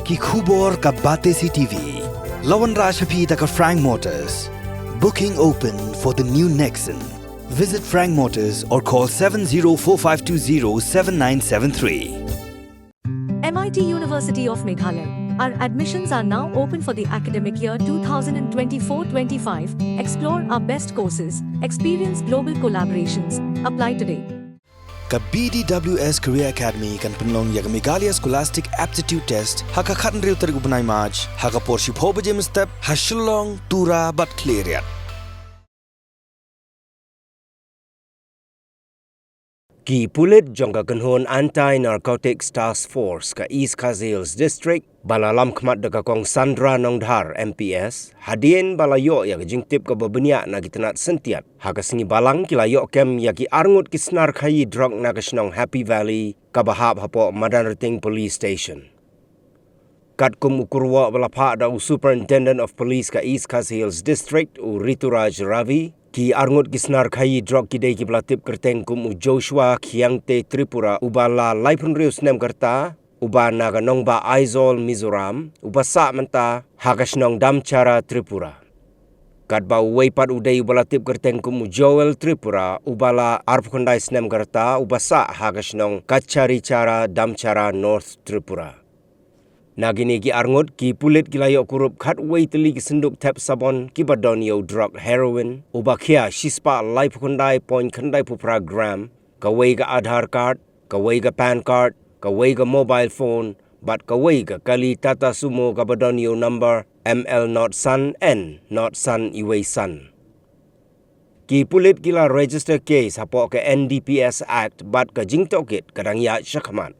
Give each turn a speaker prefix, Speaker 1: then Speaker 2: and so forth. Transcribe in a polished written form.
Speaker 1: ki khubor ka bate si TV. Lawan Rashapi taka Frank Motors. Booking open for the new Nexon. Visit Frank Motors or call 7045207973.
Speaker 2: MIT University of Meghalaya. Our admissions are now open for the academic year 2024-25. Explore our best courses, experience global collaborations. Apply today.
Speaker 1: Ka BDWS Career Academy kan penlong ya Meghalaya Scholastic Aptitude Test haka khatan riu tarik upanai March haka porship ho bajem step hashulong tura but clear yat.
Speaker 3: Ki Pulit jongka kenhon Anti-Narcotics Task Force ka East Kazils District balalam khmat deka kong Sandra Nongdhar MPS hadien balayo ya jingtip ka babenya na gitanat sentiat haka singi balang kilayo kem ya ki Arngut ki Snar Khaïi Drok na kasnong Happy Valley ka bahap hapo Madanrating Police Station. Katkum ukurwa balapha da Superintendent of Police ka East Kazils District u Rituraj Ravi ki Arngut ki Snar Khaïi Drok ki dei ki belatip kerteng kum u Joshua Khiangte Tripura ubala laipun rius nem kerta uba naga nongba Aizol Mizoram uba sa menta hagasnong Damchara Tripura. Kadba uweipat udei belatip kerteng kum u Joel Tripura ubala arpkondai snem kerta uba sa hagasnong Kachari Cara Damchara North Tripura. Nagini ki Arngut ki Pulit kilayo Kurup khat wei teli ki senduk tap sabon ki badonio drug heroin ubakhia shispa life kundai point khandai pu program ka wei ga Aadhaar card ka wei ga PAN card ka wei ga mobile phone but ka wei ga kali Tata Sumo ka badonio number ML not Sun N not Sun Iwei Sun. Ki Pulit kila register case hapo ka NDPS Act but ka jingtokit kadang ya syakman.